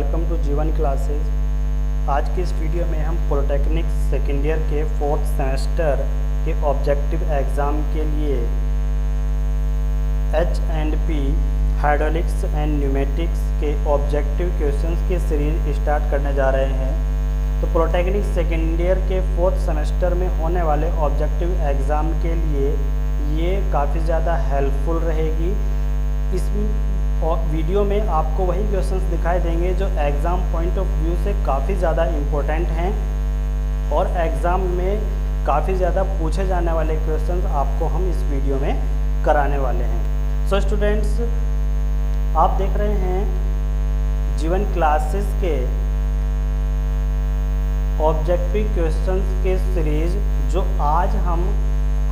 Welcome to जीवन classes. आज की इस वीडियो में हम पॉलिटेक्निक सेकेंड ईयर के 4th सेमेस्टर के ऑब्जेक्टिव एग्ज़ाम के लिए H&P हाइड्रोलिक्स एंड न्यूमेटिक्स के ऑब्जेक्टिव क्वेश्चंस की सीरीज स्टार्ट करने जा रहे हैं। तो पॉलिटेक्निक सेकेंड ईयर के 4th सेमेस्टर में होने वाले ऑब्जेक्टिव एग्ज़ाम के लिए ये काफ़ी ज़्यादा हेल्पफुल रहेगी। इस वीडियो में आपको वही क्वेश्चंस दिखाई देंगे जो एग्ज़ाम पॉइंट ऑफ व्यू से काफ़ी ज़्यादा इम्पोर्टेंट हैं और एग्ज़ाम में काफ़ी ज़्यादा पूछे जाने वाले क्वेश्चंस आपको हम इस वीडियो में कराने वाले हैं। सो स्टूडेंट्स, आप देख रहे हैं जीवन क्लासेस के ऑब्जेक्टिव क्वेश्चंस के सीरीज जो आज हम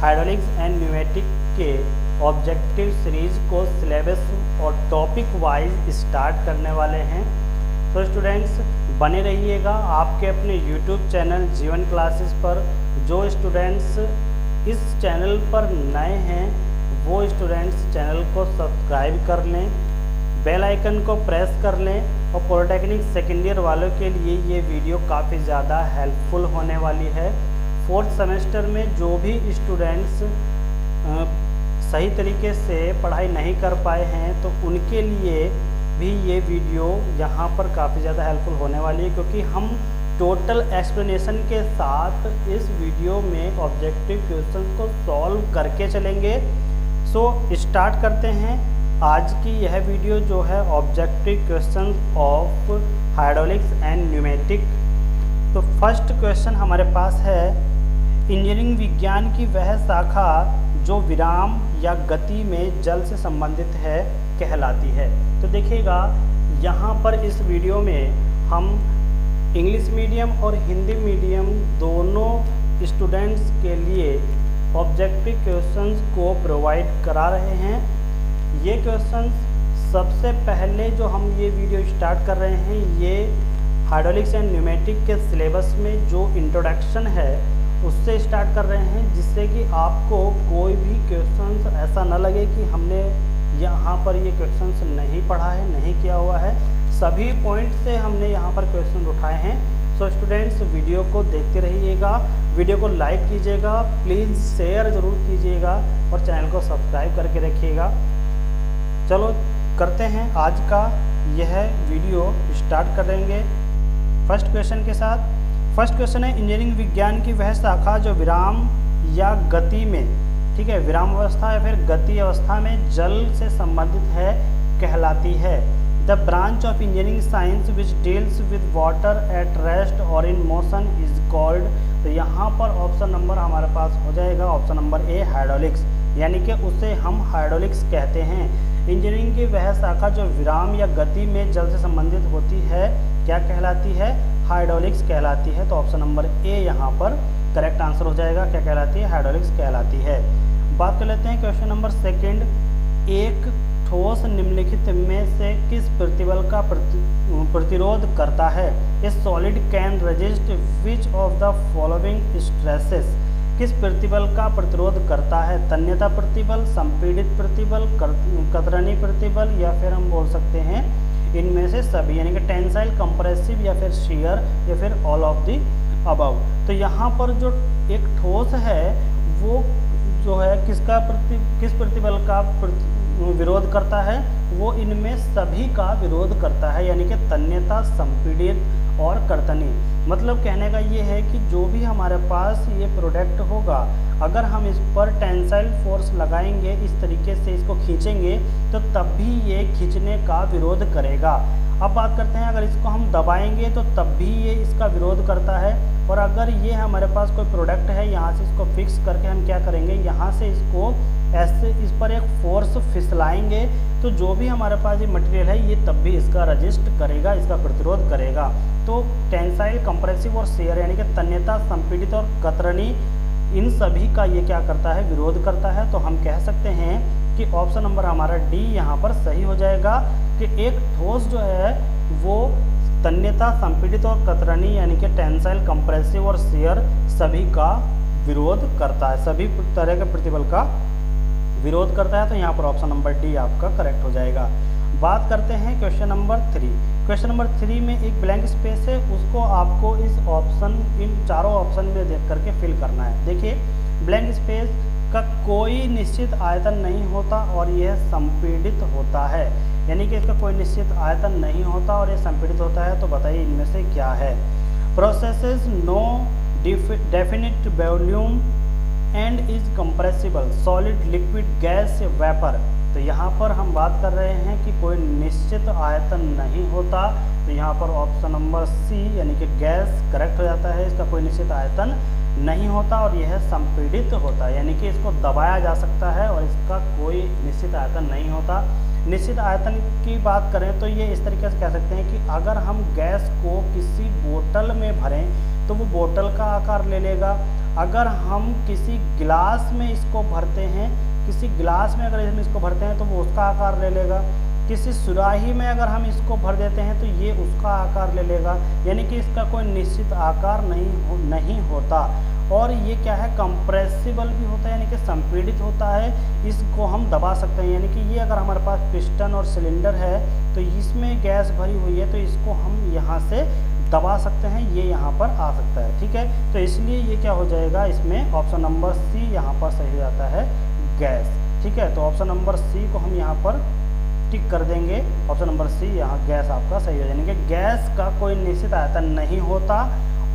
हाइड्रोलिक्स एंड न्यूमेटिक के ऑब्जेक्टिव सीरीज को सिलेबस और टॉपिक वाइज स्टार्ट करने वाले हैं। तो स्टूडेंट्स बने रहिएगा आपके अपने यूट्यूब चैनल जीवन क्लासेस पर। जो स्टूडेंट्स इस चैनल पर नए हैं वो स्टूडेंट्स चैनल को सब्सक्राइब कर लें, बेल आइकन को प्रेस कर लें और पॉलिटेक्निक सेकेंड ईयर वालों के लिए ये वीडियो काफ़ी ज़्यादा हेल्पफुल होने वाली है। 4th सेमेस्टर में जो भी स्टूडेंट्स सही तरीके से पढ़ाई नहीं कर पाए हैं तो उनके लिए भी ये वीडियो यहाँ पर काफ़ी ज़्यादा हेल्पफुल होने वाली है, क्योंकि हम टोटल एक्सप्लेनेशन के साथ इस वीडियो में ऑब्जेक्टिव क्वेश्चन को सॉल्व करके चलेंगे। सो स्टार्ट करते हैं आज की यह वीडियो जो है objective question of hydraulics and pneumatic. तो फर्स्ट क्वेश्चन हमारे पास है, इंजीनियरिंग विज्ञान की वह शाखा जो विराम या गति में जल से संबंधित है कहलाती है। तो देखिएगा यहाँ पर इस वीडियो में हम इंग्लिश मीडियम और हिंदी मीडियम दोनों स्टूडेंट्स के लिए ऑब्जेक्टिव क्वेश्चंस को प्रोवाइड करा रहे हैं। ये क्वेश्चंस सबसे पहले जो हम ये वीडियो स्टार्ट कर रहे हैं ये हाइड्रोलिक्स एंड न्यूमेटिक के सिलेबस में जो इंट्रोडक्शन है उससे स्टार्ट कर रहे हैं, जिससे कि आपको कोई भी क्वेश्चंस ऐसा न लगे कि हमने यहाँ पर ये क्वेश्चंस नहीं पढ़ा है, नहीं किया हुआ है। सभी पॉइंट से हमने यहाँ पर क्वेश्चन उठाए हैं। सो स्टूडेंट्स वीडियो को देखते रहिएगा, वीडियो को लाइक कीजिएगा, प्लीज़ शेयर ज़रूर कीजिएगा और चैनल को सब्सक्राइब करके रखिएगा। चलो करते हैं आज का यह वीडियो स्टार्ट करेंगे फर्स्ट क्वेश्चन के साथ। फर्स्ट क्वेश्चन है, इंजीनियरिंग विज्ञान की वह शाखा जो विराम या गति में, ठीक है, विराम अवस्था या फिर गति अवस्था में जल से संबंधित है कहलाती है। The branch of engineering science which deals with water at rest और इन मोशन इज कॉल्ड। तो यहाँ पर ऑप्शन नंबर हमारे पास हो जाएगा ऑप्शन नंबर ए हाइड्रोलिक्स, यानी कि उसे हम हाइड्रोलिक्स कहते हैं। इंजीनियरिंग की वह शाखा जो विराम या गति में जल से संबंधित होती है क्या कहलाती है? हाइड्रोलिक्स कहलाती है। तो ऑप्शन नंबर ए यहाँ पर करेक्ट आंसर हो जाएगा। क्या कहलाती है? हाइड्रोलिक्स कहलाती है। बात कर लेते हैं क्वेश्चन नंबर सेकंड, एक ठोस निम्नलिखित में से किस प्रतिबल का प्रतिरोध करता है? ए solid can resist which of the following stresses. किस प्रतिबल का प्रतिरोध करता है? तन्यता प्रतिबल, संपीड़ित प्रतिबल, कतरनी प्रतिबल या फिर हम बोल सकते हैं इनमें से सभी, यानी कि टेंसाइल, कंप्रेसिव या फिर शियर या फिर ऑल ऑफ द अबव। तो यहाँ पर जो एक ठोस है वो जो है किस प्रतिबल का विरोध करता है? वो इनमें सभी का विरोध करता है, यानी कि तन्यता, संपीड़ित और कर्तनी। मतलब कहने का ये है कि जो भी हमारे पास ये प्रोडक्ट होगा, अगर हम इस पर टेंसाइल फोर्स लगाएंगे, इस तरीके से इसको खींचेंगे तो तब भी ये खींचने का विरोध करेगा। अब बात करते हैं, अगर इसको हम दबाएंगे तो तब भी ये इसका विरोध करता है। और अगर ये हमारे पास कोई प्रोडक्ट है, यहाँ से इसको फिक्स करके हम क्या करेंगे, यहाँ से इसको ऐसे इस पर एक फोर्स फिसलाएंगे तो जो भी हमारे पास ये मटेरियल है ये तब भी इसका रजिस्ट करेगा, इसका प्रतिरोध करेगा। तो टेंसाइल, कंप्रेसिव और शियर यानी कि तन्यता, संपीड़ित और कतरनी, इन सभी का ये क्या करता है? विरोध करता है। तो हम कह सकते हैं कि ऑप्शन नंबर हमारा डी यहाँ पर सही हो जाएगा कि एक ठोस जो है वो तन्यता, संपीड़ित और कतरनी यानी कि टेंसाइल, कंप्रेसिव और शियर सभी का विरोध करता है, सभी तरह के प्रतिबल का विरोध करता है। तो यहाँ पर ऑप्शन नंबर डी आपका करेक्ट हो जाएगा। बात करते हैं क्वेश्चन नंबर 3। क्वेश्चन नंबर 3 में एक ब्लैंक स्पेस है, उसको आपको इस ऑप्शन, इन चारों ऑप्शन में देख करके फिल करना है। देखिए, ब्लैंक स्पेस का कोई निश्चित आयतन नहीं होता और यह संपीड़ित होता है, यानी कि इसका कोई निश्चित आयतन नहीं होता और यह संपीड़ित होता है। तो बताइए इनमें से क्या है। Possesses no definite volume and is compressible, solid, liquid, gas, vapour. तो यहाँ पर हम बात कर रहे हैं कि कोई निश्चित आयतन नहीं होता, तो यहाँ पर ऑप्शन नंबर सी यानी कि गैस करेक्ट हो जाता है। इसका कोई निश्चित आयतन नहीं होता और यह संपीड़ित होता है, यानी कि इसको दबाया जा सकता है और इसका कोई निश्चित आयतन नहीं होता। निश्चित आयतन की बात करें तो ये इस तरीके से कह सकते हैं कि अगर हम गैस को किसी बोतल में भरें तो वो बोतल का आकार ले लेगा। अगर हम किसी गिलास में इसको भरते हैं, किसी गिलास में अगर हम इसको भरते हैं तो वो उसका आकार ले लेगा। किसी सुराही में अगर हम इसको भर देते हैं तो ये उसका आकार ले लेगा, यानी कि इसका कोई निश्चित आकार नहीं होता। और ये क्या है, कंप्रेसिबल भी होता है, यानी कि संपीड़ित होता है। इसको हम दबा सकते हैं, यानी कि ये अगर हमारे पास पिस्टन और सिलेंडर है तो इसमें गैस भरी हुई है तो इसको हम यहाँ से दबा सकते हैं, ये यहाँ पर आ सकता है। ठीक है, तो इसलिए ये क्या हो जाएगा, इसमें ऑप्शन नंबर सी यहाँ पर सही हो जाता है, गैस। ठीक है, तो ऑप्शन नंबर सी को हम यहाँ पर टिक कर देंगे। ऑप्शन नंबर सी यहाँ गैस आपका सही हो जाएगा, कि गैस का कोई निश्चित आयतन नहीं होता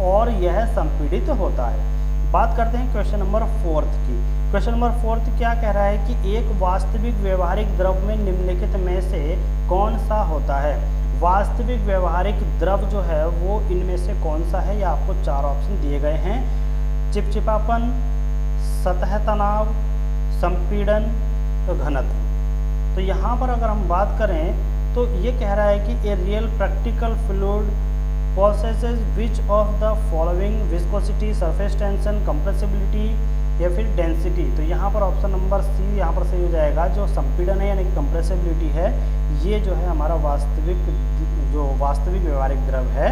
और यह संपीड़ित होता है। बात करते हैं क्वेश्चन नंबर 4 की। क्वेश्चन नंबर 4 क्या कह रहा है कि एक वास्तविक व्यवहारिक द्रव में निम्नलिखित में से कौन सा होता है। वास्तविक व्यवहारिक द्रव जो है वो इनमें से कौन सा है, या आपको 4 ऑप्शन दिए गए हैं। चिपचिपापन, सतह तनाव, संपीड़न, तो घनत्व। तो यहाँ पर अगर हम बात करें तो ये कह रहा है कि a real practical fluid possesses which of the following viscosity, surface tension, compressibility या फिर डेंसिटी। तो यहाँ पर ऑप्शन नंबर सी यहाँ पर सही हो जाएगा। जो संपीड़न है यानी कि कंप्रेसिबिलिटी है, ये जो है हमारा वास्तविक व्यवहारिक द्रव है,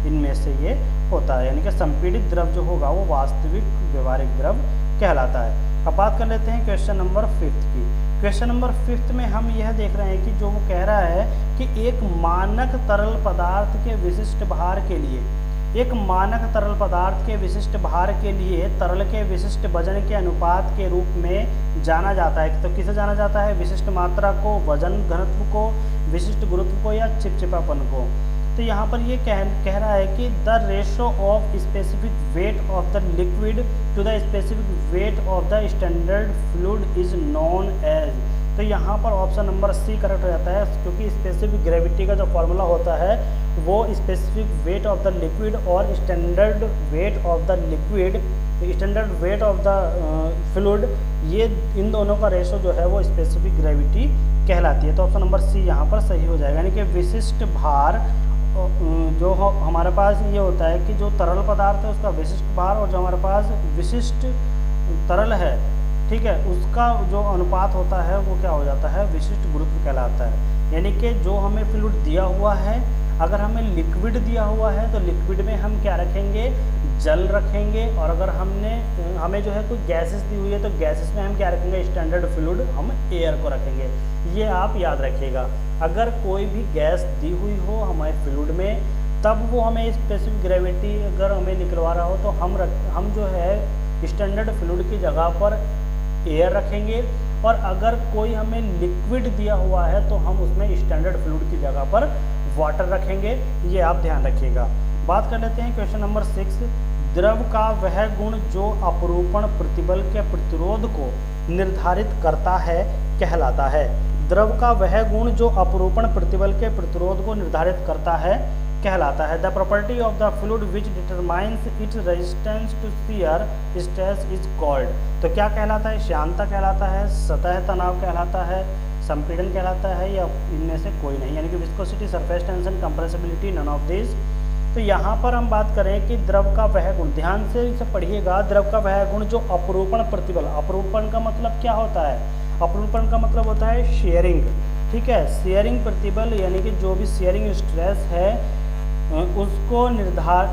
इनमें से ये होता है, यानी कि संपीड़ित द्रव जो होगा वो वास्तविक व्यवहारिक द्रव कहलाता है। अब बात कर लेते हैं क्वेश्चन नंबर 5 की। क्वेश्चन नंबर 5 में हम यह देख रहे हैं कि जो वो कह रहा है कि एक मानक तरल पदार्थ के विशिष्ट भार के लिए, एक मानक तरल पदार्थ के विशिष्ट भार के लिए तरल के विशिष्ट वजन के अनुपात के रूप में जाना जाता है। तो किसे जाना जाता है, विशिष्ट मात्रा को, वजन घनत्व को, विशिष्ट गुरुत्व को या चिपचिपापन को। तो यहाँ पर ये कह रहा है कि the ratio of specific weight of the liquid to the specific weight of the standard fluid is known as. तो यहाँ पर ऑप्शन नंबर सी करेक्ट हो जाता है, क्योंकि स्पेसिफिक ग्रेविटी का जो फॉर्मूला होता है वो specific weight of the liquid और standard weight of the liquid, standard weight of the fluid, ये इन दोनों का रेशो जो है वो स्पेसिफिक ग्रेविटी कहलाती है। तो ऑप्शन नंबर सी यहाँ पर सही हो जाएगा, यानी कि विशिष्ट भार जो हमारे पास ये होता है कि जो तरल पदार्थ है उसका विशिष्ट भार, और जो हमारे पास विशिष्ट तरल है, ठीक है, उसका जो अनुपात होता है वो क्या हो जाता है, विशिष्ट गुरुत्व कहलाता है। यानी कि जो हमें फ्लूइड दिया हुआ है, अगर हमें लिक्विड दिया हुआ है तो लिक्विड में हम क्या रखेंगे, जल रखेंगे, और अगर हमें जो है कोई गैसेस दी हुई है तो गैसेस में हम क्या रखेंगे, स्टैंडर्ड फ्लूइड हम एयर को रखेंगे। ये आप याद रखिएगा। अगर कोई भी गैस दी हुई हो हमारे फ्लूइड में, तब वो हमें स्पेसिफिक ग्रेविटी अगर हमें निकलवा रहा हो तो हम जो है स्टैंडर्ड फ्लूइड की जगह पर एयर रखेंगे, और अगर कोई हमें लिक्विड दिया हुआ है तो हम उसमें स्टैंडर्ड फ्लूइड की जगह पर वाटर रखेंगे। ये आप ध्यान रखिएगा। बात कर लेते हैं क्वेश्चन नंबर 6। द्रव का वह गुण जो अपरूपण प्रतिबल के प्रतिरोध को निर्धारित करता है कहलाता है। द्रव का वह गुण जो अपरूपण प्रतिबल के प्रतिरोध को निर्धारित करता है कहलाता है। The property of the fluid which determines its resistance to shear stress is called. तो क्या कहलाता है, श्यानता कहलाता है, सतह तनाव कहलाता है, संपीड़न कहलाता है, या इनमें से कोई नहीं, यानी कि viscosity, surface tension, compressibility, none of this. तो यहाँ पर हम बात करें कि द्रव का वह गुण, ध्यान से इसे पढ़िएगा, द्रव का वह गुण जो अपरूपण प्रतिबल, अपरूपण का मतलब क्या होता है, अपरूपण का मतलब होता है शेयरिंग, ठीक है, शेयरिंग प्रतिबल, यानी कि जो भी शेयरिंग स्ट्रेस है उसको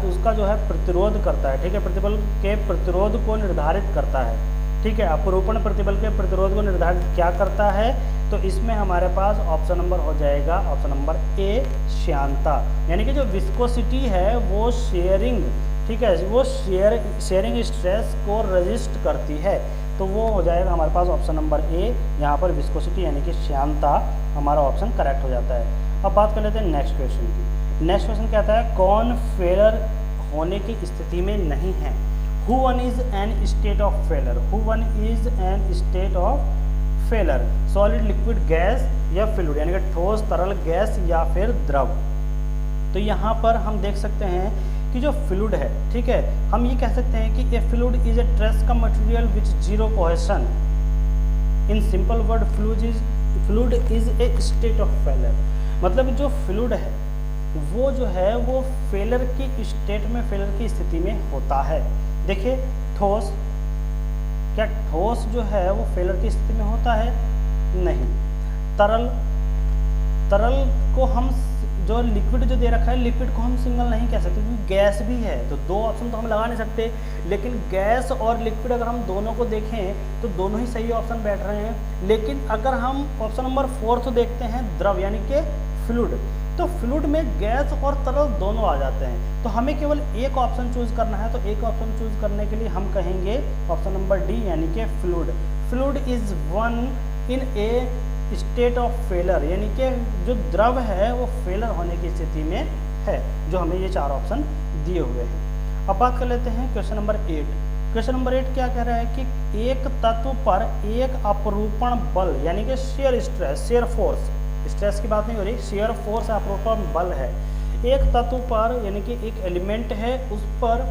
उसका जो है प्रतिरोध करता है, ठीक है, प्रतिबल के प्रतिरोध को निर्धारित करता है। ठीक है, अपरूपण प्रतिबल के प्रतिरोध को निर्धारित क्या करता है? तो इसमें हमारे पास ऑप्शन नंबर हो जाएगा ऑप्शन नंबर ए, श्यानता। यानी कि जो विस्कोसिटी है वो शेयरिंग, ठीक है, वो शेयरिंग स्ट्रेस को रजिस्ट करती है, तो वो हो जाएगा हमारे पास ऑप्शन नंबर ए, यहाँ पर विस्कोसिटी यानी कि श्यानता हमारा ऑप्शन करेक्ट हो जाता है। अब बात कर लेते हैं नेक्स्ट क्वेश्चन की। नेक्स्ट क्वेश्चन क्या आता है? कौन फेलर होने की स्थिति में नहीं है? Who one is an state of failure? Who one is an state of failure? Solid, liquid, gas या फ्लूइड, यानी कि ठोस, तरल, गैस या फिर द्रव। तो यहाँ पर हम देख सकते हैं कि जो फ्लूइड है, ठीक है, हम ये कह सकते हैं कि a fluid is a trace का material which zero cohesion. In simple word fluid is a state of failure. मतलब जो फ्लूइड है वो जो है वो फेलर की स्टेट में, फेलर की स्थिति में होता है। देखिए ठोस, क्या ठोस जो है वो फेलर की स्थिति में होता है? नहीं। तरल, तरल को हम, जो लिक्विड जो दे रखा है, लिक्विड को हम सिंगल नहीं कह सकते क्योंकि गैस भी है, तो दो ऑप्शन तो हम लगा नहीं सकते। लेकिन गैस और लिक्विड अगर हम दोनों को देखें तो दोनों ही सही ऑप्शन बैठ रहे हैं। लेकिन अगर हम ऑप्शन नंबर 4 देखते हैं, द्रव यानी कि फ्लूइड, तो फ्लूइड में गैस और तरल दोनों आ जाते हैं। तो हमें केवल एक ऑप्शन चूज करना है, तो एक ऑप्शन चूज करने के लिए हम कहेंगे ऑप्शन नंबर डी यानी कि fluid. Fluid is one in A state of failure, यानी कि जो द्रव है वो फेलर होने की स्थिति में है, जो हमें ये 4 ऑप्शन दिए हुए हैं। अब बात कर लेते हैं क्वेश्चन नंबर 8। क्वेश्चन नंबर 8 क्या कह रहा है कि एक तत्व पर एक अपरूपण बल यानी कि shear stress, shear force, stress की बात नहीं हो रही, शेयर फोर्स अपरूपण बल है। एक तत्व पर यानी कि एक एलिमेंट है, उस पर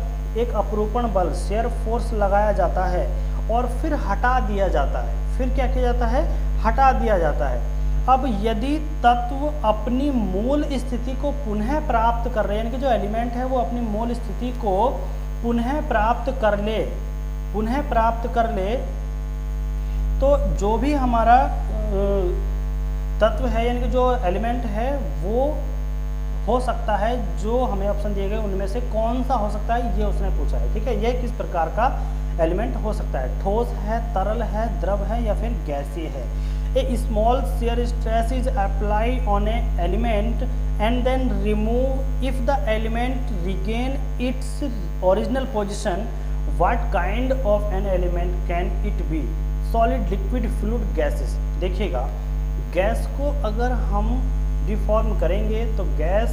एक अपरूपण बल, शेयर फोर्स लगाया जाता है और फिर हटा दिया जाता है। फिर क्या किया जाता है? हटा दिया जाता है। अब यदि तत्व अपनी मूल स्थिति को पुनः प्राप्त कर रहे, यानी कि जो एलिमेंट है वो अपनी मूल स्थिति को पुनः प्राप्त कर ले, तो जो भी हमारा तत्व है यानी कि जो एलिमेंट है वो हो सकता है, जो हमें ऑप्शन दिए गए उनमें से कौन सा हो सकता है ये उसने पूछा है। ठीक है, ये किस प्रकार का एलिमेंट हो सकता है? ठोस है, तरल है, द्रव है या फिर गैसीय है। A small shear stress is apply on a element and then remove if the element regain its original position. What kind of an element can it be? Solid, liquid, fluid, gases. देखिएगा, gas को अगर हम deform करेंगे तो gas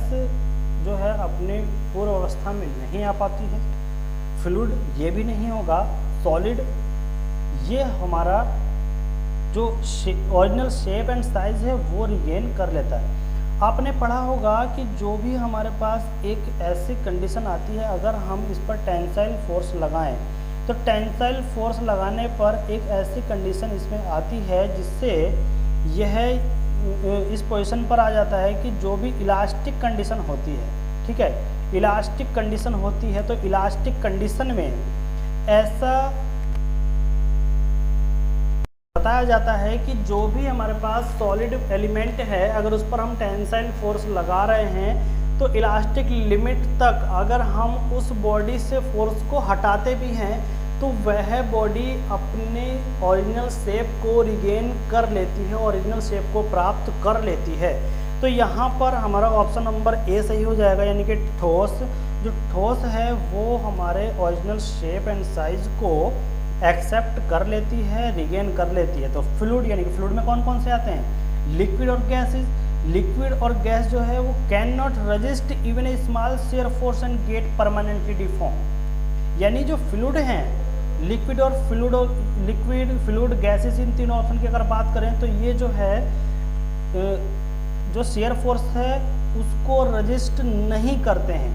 जो है अपने पूर्व अवस्था में नहीं आ पाती है, फ्लूइड ये भी नहीं होगा, सॉलिड ये हमारा जो ओरिजिनल शेप एंड साइज है वो रिगेन कर लेता है। आपने पढ़ा होगा कि जो भी हमारे पास एक ऐसी कंडीशन आती है, अगर हम इस पर टेंसाइल फोर्स लगाएं तो टेंसाइल फोर्स लगाने पर एक ऐसी कंडीशन इसमें आती है जिससे यह इस पोजीशन पर आ जाता है कि जो भी इलास्टिक कंडीशन होती है, ठीक है, इलास्टिक कंडीशन होती है, तो इलास्टिक कंडीशन में ऐसा बताया जाता है कि जो भी हमारे पास सॉलिड एलिमेंट है, अगर उस पर हम टेंसाइल फोर्स लगा रहे हैं तो इलास्टिक लिमिट तक अगर हम उस बॉडी से फोर्स को हटाते भी हैं तो वह बॉडी अपने ओरिजिनल शेप को रिगेन कर लेती है, ओरिजिनल शेप को प्राप्त कर लेती है। तो यहाँ पर हमारा ऑप्शन नंबर ए सही हो जाएगा, यानी कि ठोस, जो ठोस है वो हमारे ओरिजिनल शेप एंड साइज को एक्सेप्ट कर लेती है, रिगेन कर लेती है। तो फ्लूइड, यानी कि फ्लूइड में कौन कौन से आते हैं? लिक्विड और गैसेस। लिक्विड और गैस जो है वो can not resist even a small shear force and get permanently deform. यानी जो फ्लूइड हैं, लिक्विड और फ्लूइड गैसेस, इन तीनों ऑप्शन की अगर बात करें तो ये जो है जो शेयर फोर्स है उसको रजिस्ट नहीं करते हैं,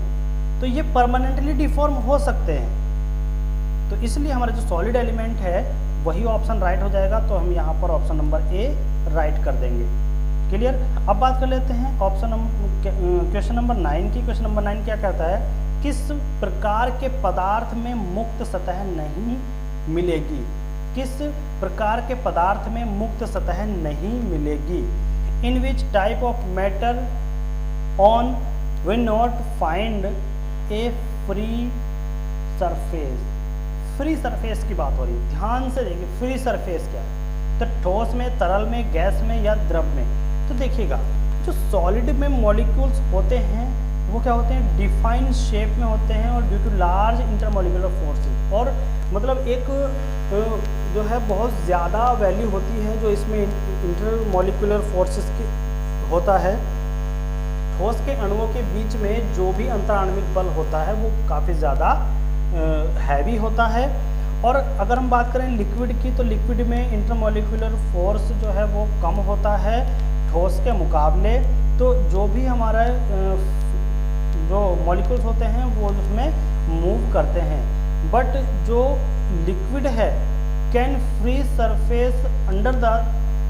तो ये परमानेंटली डिफॉर्म हो सकते हैं। तो इसलिए हमारा जो सॉलिड एलिमेंट है वही ऑप्शन राइट हो जाएगा, तो हम यहाँ पर ऑप्शन नंबर ए राइट कर देंगे। क्लियर? अब बात कर लेते हैं क्वेश्चन नंबर 9 की। क्वेश्चन नंबर 9 क्या कहता है? किस प्रकार के पदार्थ में मुक्त सतह नहीं मिलेगी? किस प्रकार के पदार्थ में मुक्त सतह नहीं मिलेगी? In which type of matter on we not find a free surface. Free surface की बात हो रही है, ध्यान से देखिए फ्री सरफेस क्या है। तो ठोस में, तरल में, गैस में या द्रव में। तो देखिएगा जो सॉलिड में मॉलिक्यूल्स होते हैं वो क्या होते हैं, डिफाइंड शेप में होते हैं और due to large intermolecular forces, और मतलब एक जो है बहुत ज़्यादा वैल्यू होती है जो इसमें इंटरमॉलिक्यूलर फोर्सेस की होता है। ठोस के अणुओं के बीच में जो भी अंतराण्विक बल होता है वो काफ़ी ज़्यादा हैवी होता है। और अगर हम बात करें लिक्विड की, तो लिक्विड में इंटरमॉलिक्यूलर फोर्स जो है वो कम होता है ठोस के मुकाबले। तो जो भी हमारा जो मॉलिक्यूल्स होते हैं वो उसमें मूव करते हैं। बट जो लिक्विड है can free surface under the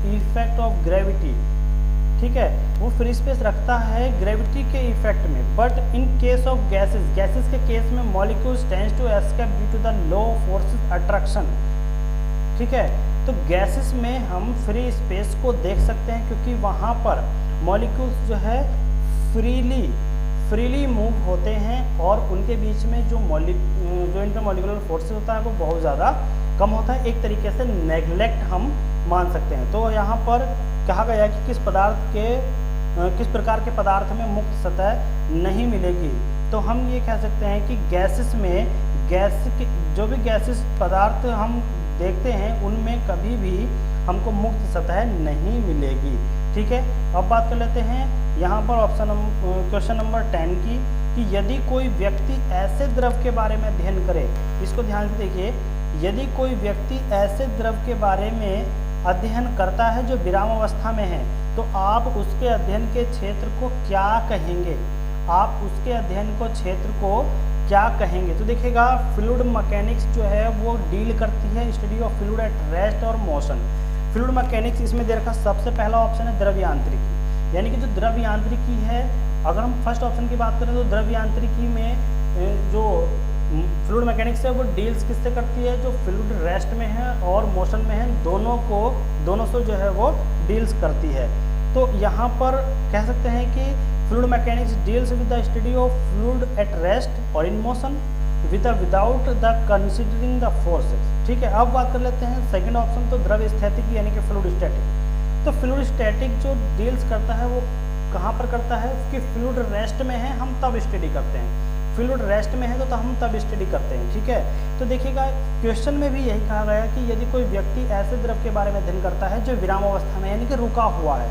effect of gravity, ठीक है, वो फ्री स्पेस रखता है ग्रेविटी के इफेक्ट में। But in case of gases, gases के केस में molecules tends to escape due to the low forces attraction, ठीक है। तो गैसेस में हम फ्री स्पेस को देख सकते हैं क्योंकि वहाँ पर मॉलिक्यूल्स जो है फ्रीली मूव होते हैं और उनके बीच में जो इंटरमॉलिक्यूलर फोर्सेस होता है वो बहुत ज़्यादा कम होता है। एक तरीके से नेग्लेक्ट हम मान सकते हैं। तो यहाँ पर कहा गया कि किस प्रकार के पदार्थ में मुक्त सतह नहीं मिलेगी। तो हम ये कह सकते हैं कि गैसेस में जो भी गैसेस पदार्थ हम देखते हैं उनमें कभी भी हमको मुक्त सतह नहीं मिलेगी, ठीक है। अब बात कर लेते हैं यहाँ पर क्वेश्चन नंबर 10 की, कि यदि कोई व्यक्ति ऐसे द्रव के बारे में अध्ययन करे, इसको ध्यान से देखिए, यदि कोई व्यक्ति ऐसे द्रव के बारे में अध्ययन करता है जो विराम अवस्था में है, तो आप उसके अध्ययन के क्षेत्र को क्या कहेंगे? आप उसके अध्ययन को क्षेत्र को क्या कहेंगे? तो देखिएगा फ्लूइड मैकेनिक्स जो है वो डील करती है study of fluid at rest और मोशन। फ्लूइड मैकेनिक्स इसमें दे रखा सबसे पहला ऑप्शन है द्रव यांत्रिकी, यानी कि जो द्रव यांत्रिकी है, अगर हम फर्स्ट ऑप्शन की बात करें तो द्रव यांत्रिकी में जो फ्लूइड मैकेनिक्स है वो डील्स किससे करती है, जो फ्लूइड रेस्ट में है और मोशन में है, दोनों से जो है वो डील्स करती है। तो यहाँ पर कह सकते हैं कि fluid mechanics deals with the study of fluid at rest और in motion without the considering the forces, ठीक है। अब बात कर लेते हैं सेकंड ऑप्शन, तो द्रव स्थितिकी यानी कि फ्लूइड स्टैटिक। तो फ्लूइड स्टैटिक जो डील्स करता है वो कहाँ पर करता है कि फ्लूइड रेस्ट में है हम तब स्टडी करते हैं, फ्लूइड रेस्ट में है तो हम तब स्टडी करते हैं, ठीक है। तो देखिएगा क्वेश्चन में भी यही कहा गया कि यदि कोई व्यक्ति ऐसे द्रव के बारे में अध्ययन करता है जो विराम अवस्था में यानी कि रुका हुआ है,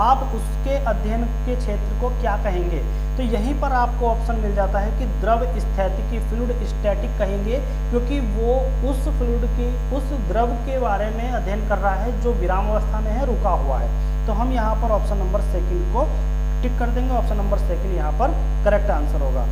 आप उसके अध्ययन के क्षेत्र को क्या कहेंगे? तो यहीं पर आपको ऑप्शन मिल जाता है कि द्रव स्थितिकी, फ्लूइड स्टैटिक कहेंगे, क्योंकि वो उस द्रव के बारे में अध्ययन कर रहा है जो विराम अवस्था में है, रुका हुआ है। तो हम यहाँ पर ऑप्शन नंबर सेकंड को टिक कर देंगे, ऑप्शन नंबर सेकंड यहाँ पर करेक्ट आंसर होगा।